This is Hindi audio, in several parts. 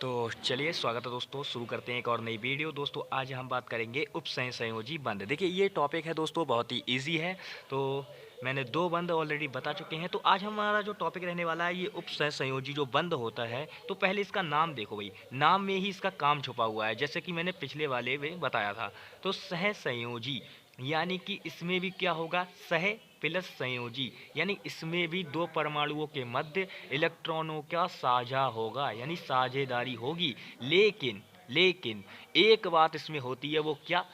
तो चलिए स्वागत है दोस्तों। शुरू करते हैं एक और नई वीडियो। दोस्तों आज हम बात करेंगे उपसंयोजी बंध। देखिए ये टॉपिक है दोस्तों, बहुत ही इजी है। तो मैंने दो बंध ऑलरेडी बता चुके हैं। तो आज हमारा जो टॉपिक रहने वाला है ये उपसंयोजी जो बंध होता है। तो पहले इसका नाम देखो भाई, नाम में ही इसका काम छुपा हुआ है, जैसे कि मैंने पिछले वाले में बताया था। तो सहसंयोजी यानी कि इसमें भी क्या होगा, सह प्लस संयोजी, यानी इसमें भी दो परमाणुओं के मध्य इलेक्ट्रॉनों का साझा होगा, यानी साझेदारी होगी। लेकिन लेकिन एक बात इसमें होती है, वो क्या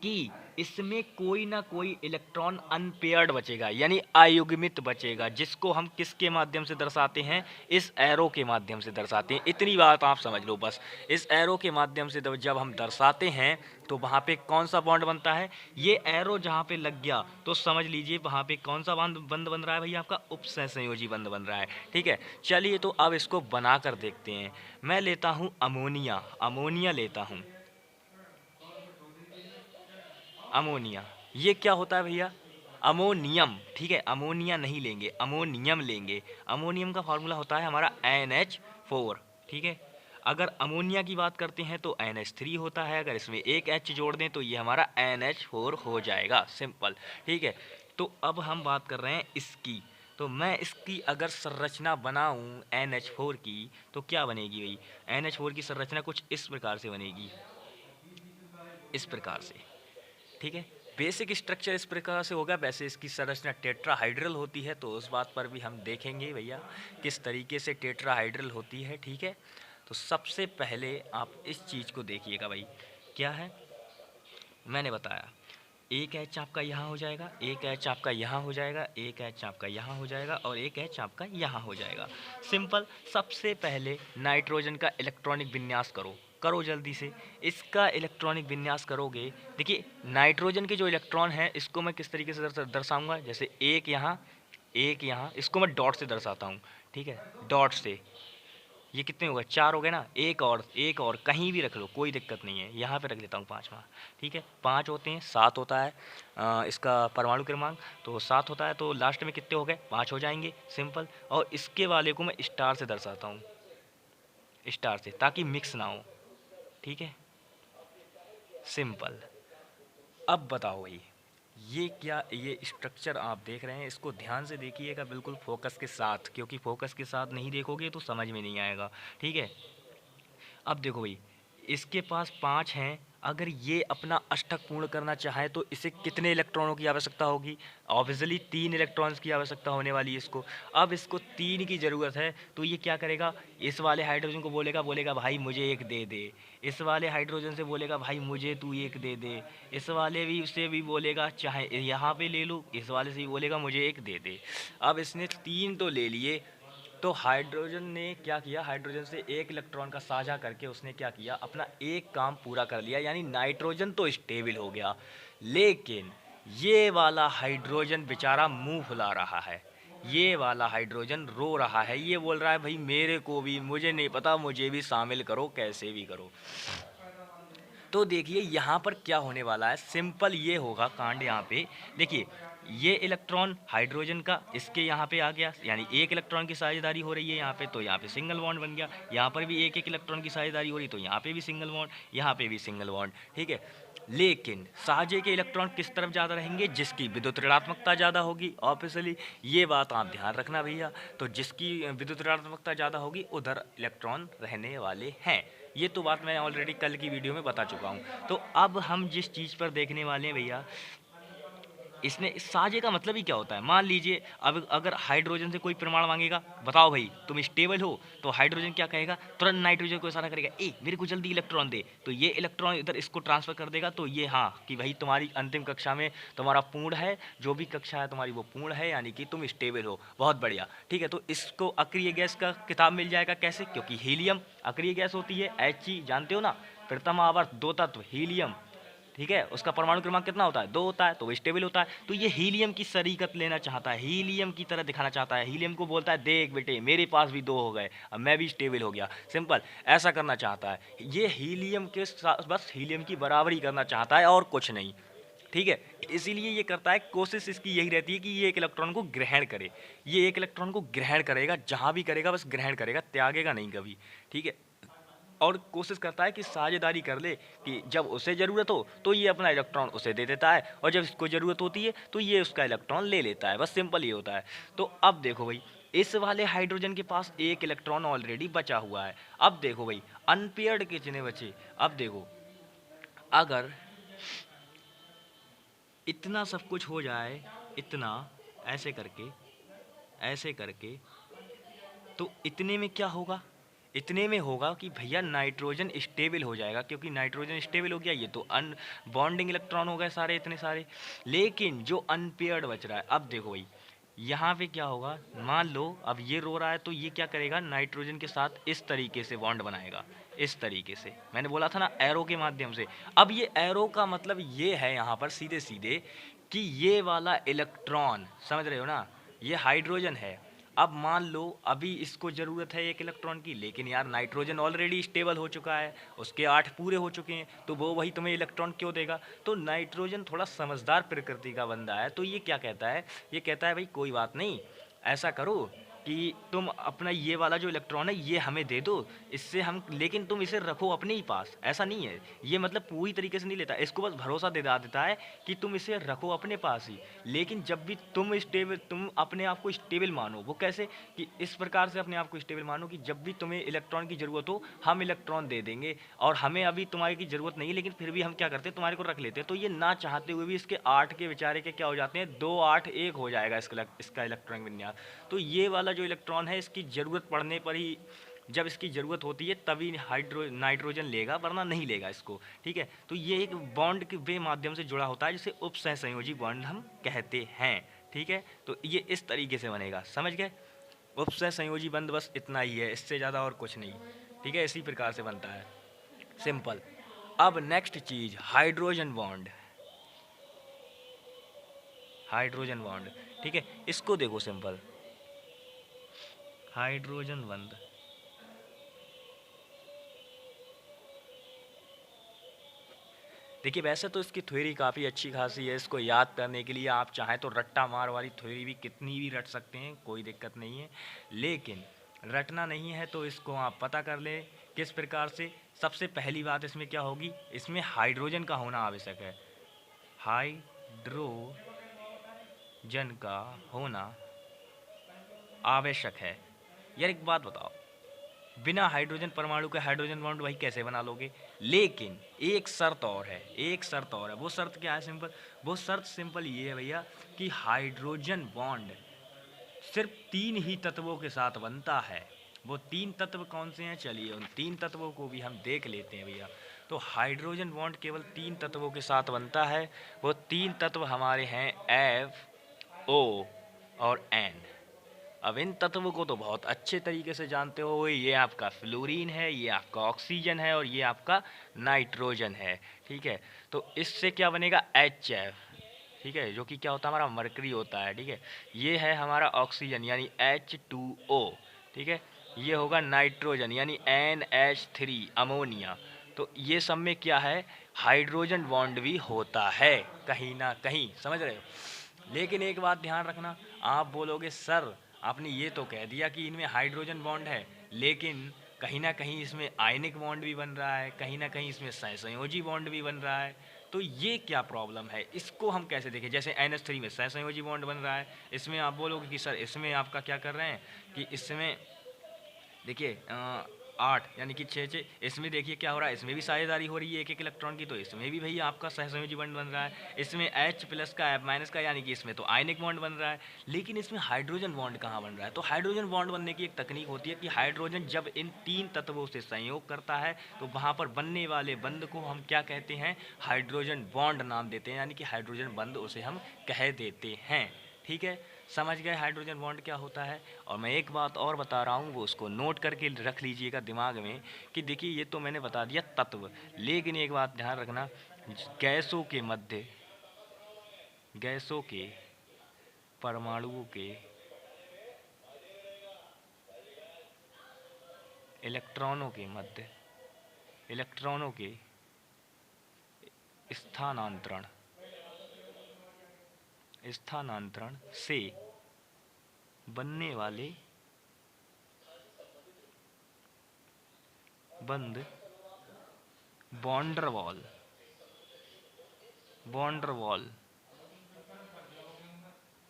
कि इसमें कोई ना कोई इलेक्ट्रॉन अनपेयर्ड बचेगा, यानी अयुग्मित बचेगा, जिसको हम किसके माध्यम से दर्शाते हैं, इस एरो के माध्यम से दर्शाते हैं। इतनी बात आप समझ लो बस। इस एरो के माध्यम से जब हम दर्शाते हैं तो वहाँ पे कौन सा बॉन्ड बनता है, ये एरो जहाँ पे लग गया तो समझ लीजिए वहाँ पे कौन सा बंध बन रहा है भैया, आपका उपसंयोजी बंध बन रहा है। ठीक है, चलिए तो अब इसको बना कर देखते हैं। मैं लेता हूँ अमोनिया, अमोनिया लेता हूँ, अमोनिया। ये क्या होता है भैया, अमोनियम। ठीक है, अमोनिया नहीं लेंगे, अमोनियम लेंगे। अमोनियम का फार्मूला होता है हमारा NH4। ठीक है, अगर अमोनिया की बात करते हैं तो NH3 होता है। अगर इसमें एक H जोड़ दें तो ये हमारा NH4 हो जाएगा, सिंपल। ठीक है, तो अब हम बात कर रहे हैं इसकी। तो मैं इसकी अगर संरचना बनाऊं NH4 की, तो क्या बनेगी भाई, NH4 की संरचना कुछ इस प्रकार से बनेगी, इस प्रकार से। ठीक है, बेसिक स्ट्रक्चर इस प्रकार से होगा। वैसे इसकी संरचना टेट्राहाइड्रल होती है, तो उस बात पर भी हम देखेंगे भैया किस तरीके से टेट्राहाइड्रल होती है। ठीक है, तो सबसे पहले आप इस चीज़ को देखिएगा भाई, क्या है मैंने बताया, एक एच आपका यहाँ हो जाएगा, एक एच आपका यहाँ हो जाएगा, एक एच आपका यहाँ हो जाएगा और एक एच आपका यहाँ हो जाएगा। सिंपल। सबसे पहले नाइट्रोजन का इलेक्ट्रॉनिक विन्यास करो, करो जल्दी से। इसका इलेक्ट्रॉनिक विन्यास करोगे, देखिए नाइट्रोजन के जो इलेक्ट्रॉन हैं इसको मैं किस तरीके से दर्शाऊंगा, जैसे एक यहाँ, एक यहाँ, इसको मैं डॉट से दर्शाता हूँ। ठीक है, डॉट से। ये कितने हो गए, चार हो गए ना। एक और, एक और कहीं भी रख लो, कोई दिक्कत नहीं है। यहाँ पे रख देता हूँ पाँचवा। ठीक है, पाँच होते हैं, सात होता है इसका परमाणु क्रमांक, तो सात होता है। तो लास्ट में कितने हो गए, पाँच हो जाएंगे, सिंपल। और इसके वाले को मैं स्टार से दर्शाता हूँ, स्टार से, ताकि मिक्स ना हो। ठीक है, सिंपल। अब बताओ भाई, ये क्या, ये स्ट्रक्चर आप देख रहे हैं, इसको ध्यान से देखिएगा, बिल्कुल फोकस के साथ, क्योंकि फोकस के साथ नहीं देखोगे तो समझ में नहीं आएगा। ठीक है, अब देखो भाई, इसके पास पाँच हैं। अगर ये अपना अष्टक पूर्ण करना चाहे तो इसे कितने इलेक्ट्रॉनों की आवश्यकता होगी, ऑब्वियसली तीन इलेक्ट्रॉन्स की आवश्यकता होने वाली है इसको। अब इसको तीन की ज़रूरत है, तो ये क्या करेगा, इस वाले हाइड्रोजन को बोलेगा, बोलेगा भाई मुझे एक दे दे। इस वाले हाइड्रोजन से बोलेगा भाई मुझे तू एक दे दे। इस वाले भी उससे भी बोलेगा चाहे यहाँ पे ले लो, इस वाले से भी बोलेगा मुझे एक दे दे। अब इसने तीन तो ले लिए, तो हाइड्रोजन ने क्या किया, हाइड्रोजन से एक इलेक्ट्रॉन का साझा करके उसने क्या किया, अपना एक काम पूरा कर लिया, यानी नाइट्रोजन तो स्टेबल हो गया। लेकिन ये वाला हाइड्रोजन बेचारा मुंह फुला रहा है, ये वाला हाइड्रोजन रो रहा है, ये बोल रहा है भाई मेरे को भी, मुझे नहीं पता, मुझे भी शामिल करो, कैसे भी करो। तो देखिए यहाँ पर क्या होने वाला है, सिंपल ये होगा कांड। यहाँ पे देखिए, ये इलेक्ट्रॉन हाइड्रोजन का इसके यहाँ पे आ गया, यानी एक इलेक्ट्रॉन की साझेदारी हो रही है यहाँ पे, तो यहाँ पे सिंगल बॉन्ड बन गया। यहाँ पर भी एक एक इलेक्ट्रॉन की साझेदारी हो रही, तो यहाँ पे भी सिंगल बॉन्ड, यहाँ पे भी सिंगल बॉन्ड। ठीक है, लेकिन साझे के इलेक्ट्रॉन किस तरफ ज़्यादा रहेंगे, जिसकी विद्युत ऋणात्मकता ज़्यादा होगी, ऑब्वियसली ये बात आप ध्यान रखना भैया। तो जिसकी विद्युत ऋणात्मकता ज़्यादा होगी उधर इलेक्ट्रॉन रहने वाले हैं। ये तो बात मैं ऑलरेडी कल की वीडियो में बता चुका हूँ। तो अब हम जिस चीज़ पर देखने वाले हैं भैया, इसने इस साझे का मतलब ही क्या होता है। मान लीजिए अब अगर हाइड्रोजन से कोई प्रमाण मांगेगा, बताओ भाई तुम स्टेबल हो, तो हाइड्रोजन क्या कहेगा, तुरंत नाइट्रोजन को इशारा करेगा, ए मेरे को जल्दी इलेक्ट्रॉन दे। तो ये इलेक्ट्रॉन इधर इसको ट्रांसफर कर देगा, तो ये हाँ कि भाई तुम्हारी अंतिम कक्षा में तुम्हारा पूर्ण है, जो भी कक्षा है तुम्हारी वो पूर्ण है, यानी कि तुम स्टेबल हो, बहुत बढ़िया। ठीक है, तो इसको अक्रिय गैस का किताब मिल जाएगा, कैसे, क्योंकि हीलियम अक्रिय गैस होती है, He जानते हो ना, प्रथम आवर्त दो तत्व हीलियम। ठीक है, उसका परमाणु क्रमांक कितना होता है, दो होता है, तो वो स्टेबल होता है। तो ये हीलियम की शरीकत लेना चाहता है, हीलियम की तरह दिखाना चाहता है, हीलियम को बोलता है देख बेटे मेरे पास भी दो हो गए, अब मैं भी स्टेबल हो गया, सिंपल। ऐसा करना चाहता है ये, हीलियम के साथ बस हीलियम की बराबरी करना चाहता है और कुछ नहीं। ठीक है, इसीलिए ये करता है, कोशिश इसकी यही रहती है कि ये एक इलेक्ट्रॉन को ग्रहण करे, ये एक इलेक्ट्रॉन को ग्रहण करेगा, जहाँ भी करेगा बस ग्रहण करेगा, त्यागेगा नहीं कभी। ठीक है, और कोशिश करता है कि साझेदारी कर ले, कि जब उसे ज़रूरत हो तो ये अपना इलेक्ट्रॉन उसे दे देता है, और जब इसको ज़रूरत होती है तो ये उसका इलेक्ट्रॉन ले लेता है। बस सिंपल ये होता है। तो अब देखो भाई, इस वाले हाइड्रोजन के पास एक इलेक्ट्रॉन ऑलरेडी बचा हुआ है। अब देखो भाई, अनपेयर्ड कितने बचे। अब देखो, अगर इतना सब कुछ हो जाए, इतना ऐसे करके, तो इतने में क्या होगा, इतने में होगा कि भैया नाइट्रोजन स्टेबल हो जाएगा, क्योंकि नाइट्रोजन स्टेबल हो गया, ये तो अन बॉन्डिंग इलेक्ट्रॉन हो गए सारे, इतने सारे। लेकिन जो अनपेयर्ड बच रहा है, अब देखो भाई यहाँ पे क्या होगा, मान लो अब ये रो रहा है, तो ये क्या करेगा, नाइट्रोजन के साथ इस तरीके से बॉन्ड बनाएगा, इस तरीके से, मैंने बोला था ना एरो के माध्यम से। अब ये एरो का मतलब ये है यहाँ पर सीधे सीधे कि ये वाला इलेक्ट्रॉन, समझ रहे हो ना, ये हाइड्रोजन है। अब मान लो अभी इसको ज़रूरत है एक इलेक्ट्रॉन की, लेकिन यार नाइट्रोजन ऑलरेडी स्टेबल हो चुका है, उसके 8 पूरे हो चुके हैं, तो वो वही तुम्हें इलेक्ट्रॉन क्यों देगा। तो नाइट्रोजन थोड़ा समझदार प्रकृति का बंदा है, तो ये क्या कहता है, ये कहता है भाई कोई बात नहीं, ऐसा करो कि तुम अपना ये वाला जो इलेक्ट्रॉन है ये हमें दे दो, इससे हम, लेकिन तुम इसे रखो अपने ही पास। ऐसा नहीं है, ये मतलब पूरी तरीके से नहीं लेता, इसको बस भरोसा दे देता है कि तुम इसे रखो अपने पास ही, लेकिन जब भी तुम अपने आप को स्टेबल मानो। वो कैसे, कि इस प्रकार से अपने आप को स्टेबल मानो कि जब भी तुम्हें इलेक्ट्रॉन की ज़रूरत हो हम इलेक्ट्रॉन दे देंगे, और हमें अभी तुम्हारी की ज़रूरत नहीं है, लेकिन फिर भी हम क्या करते हैं, तुम्हारे को रख लेते हैं। तो ये ना चाहते हुए भी इसके 8 के बेचारे के क्या हो जाते हैं, 2 8 1 हो जाएगा इसका इलेक्ट्रॉनिक विन्यास। तो ये वाला जो इलेक्ट्रॉन है, इसकी ज़रूरत पड़ने पर ही, जब इसकी ज़रूरत होती है तभी नाइट्रोजन लेगा, वरना नहीं लेगा इसको। ठीक है, तो ये एक बॉन्ड के वे माध्यम से जुड़ा होता है, जिसे उपसहसंयोजी बॉन्ड हम कहते हैं। ठीक है, तो ये इस तरीके से बनेगा, समझ गए। उपसहसंयोजी बंध बस इतना ही है, इससे ज़्यादा और कुछ नहीं। ठीक है, इसी प्रकार से बनता है, सिंपल। अब नेक्स्ट चीज़, हाइड्रोजन बॉन्ड। हाइड्रोजन बॉन्ड, ठीक है, इसको देखो सिंपल, हाइड्रोजन बंध। देखिए वैसे तो इसकी थ्योरी काफ़ी अच्छी खासी है, इसको याद करने के लिए आप चाहें तो रट्टा मार वाली थ्योरी भी कितनी भी रट सकते हैं, कोई दिक्कत नहीं है। लेकिन रटना नहीं है तो इसको आप पता कर लें किस प्रकार से। सबसे पहली बात इसमें क्या होगी, इसमें हाइड्रोजन का होना आवश्यक है, हाइड्रोजन का होना आवश्यक है। यार एक बात बताओ, बिना हाइड्रोजन परमाणु के हाइड्रोजन बॉन्ड वही कैसे बना लोगे। लेकिन एक शर्त और है, एक शर्त और है। वो शर्त क्या है, सिंपल, वो शर्त सिंपल ये है भैया कि हाइड्रोजन बॉन्ड सिर्फ 3 ही तत्वों के साथ बनता है। वो 3 तत्व कौन से हैं, चलिए उन 3 तत्वों को भी हम देख लेते हैं भैया। तो हाइड्रोजन बॉन्ड केवल 3 तत्वों के साथ बनता है। वो 3 तत्व हमारे हैं एफ, ओ और एन। अब इन तत्वों को तो बहुत अच्छे तरीके से जानते हो, ये आपका फ्लोरीन है, ये आपका ऑक्सीजन है, और ये आपका नाइट्रोजन है। ठीक है, तो इससे क्या बनेगा, HF। ठीक है, जो कि क्या होता है, हमारा मरकरी होता है। ठीक है, ये है हमारा ऑक्सीजन यानी H2O। ठीक है, ये होगा नाइट्रोजन यानी NH3 अमोनिया। तो ये सब में क्या है, हाइड्रोजन बॉन्ड भी होता है कहीं ना कहीं, समझ रहे हो। लेकिन एक बात ध्यान रखना, आप बोलोगे सर आपने ये तो कह दिया कि इनमें हाइड्रोजन बॉन्ड है, लेकिन कहीं ना कहीं इसमें आयनिक बॉन्ड भी बन रहा है, कहीं ना कहीं इसमें सहसंयोजी बॉन्ड भी बन रहा है। तो ये क्या प्रॉब्लम है, इसको हम कैसे देखें। जैसे NH3 में सहसंयोजी बॉन्ड बन रहा है, इसमें आप बोलोगे कि सर इसमें आपका क्या कर रहे हैं कि इसमें देखिए 8 यानी कि 6 6, इसमें देखिए क्या हो रहा है, इसमें भी साझेदारी हो रही है एक एक इलेक्ट्रॉन की, तो इसमें भी भैया आपका सहसंयोजी बॉन्ड बन रहा है। इसमें H प्लस का F माइनस का, यानी कि इसमें तो आयनिक बॉन्ड बन रहा है। लेकिन इसमें हाइड्रोजन बॉन्ड कहाँ बन रहा है, तो हाइड्रोजन बॉन्ड बनने की एक तकनीक होती है कि हाइड्रोजन जब इन 3 तत्वों से संयोग करता है तो वहाँ पर बनने वाले बंध को हम क्या कहते हैं, हाइड्रोजन बॉन्ड नाम देते हैं, यानी कि हाइड्रोजन बंध उसे हम कह देते हैं। ठीक है, समझ गए हाइड्रोजन बॉन्ड क्या होता है। और मैं एक बात और बता रहा हूँ, वो उसको नोट करके रख लीजिएगा दिमाग में कि देखिए ये तो मैंने बता दिया तत्व, लेकिन एक बात ध्यान रखना, गैसों के मध्य, गैसों के परमाणुओं के इलेक्ट्रॉनों के मध्य, इलेक्ट्रॉनों के स्थानांतरण, स्थानांतरण से बनने वाले बंध वॉन्डरवॉल, वॉन्डरवॉल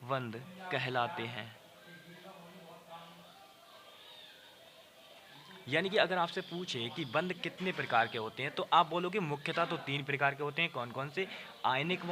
बंद कहलाते हैं। यानी कि अगर आपसे पूछे कि बंद कितने प्रकार के होते हैं तो आप बोलोगे मुख्यतः तो 3 प्रकार के होते हैं। कौन कौन से? आयनिक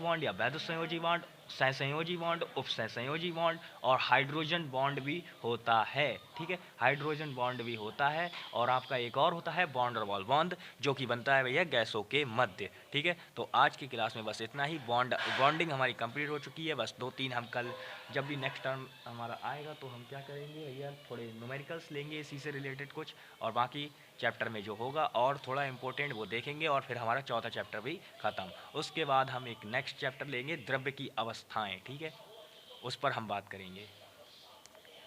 बॉन्ड या वैद्युत संयोजी बॉन्ड, सहसंयोजी बॉन्ड, उपसहसंयोजी बॉन्ड और हाइड्रोजन बॉन्ड भी होता है। ठीक है, हाइड्रोजन बॉन्ड भी होता है। और आपका एक और होता है वॉन डर वाल बॉन्ड, जो कि बनता है भैया गैसों के मध्य। ठीक है, तो आज की क्लास में बस इतना ही। बॉन्डिंग हमारी कंप्लीट हो चुकी है। बस 2-3 हम कल जब भी नेक्स्ट टर्म हमारा आएगा तो हम क्या करेंगे भैया, थोड़े न्यूमेरिकल्स लेंगे इसी से रिलेटेड कुछ, और बाकी चैप्टर में जो होगा और थोड़ा इंपॉर्टेंट वो देखेंगे, और फिर हमारा चौथा चैप्टर भी ख़त्म। उसके बाद हम एक नेक्स्ट चैप्टर लेंगे, द्रव्य की अवस्थाएं। ठीक है, उस पर हम बात करेंगे।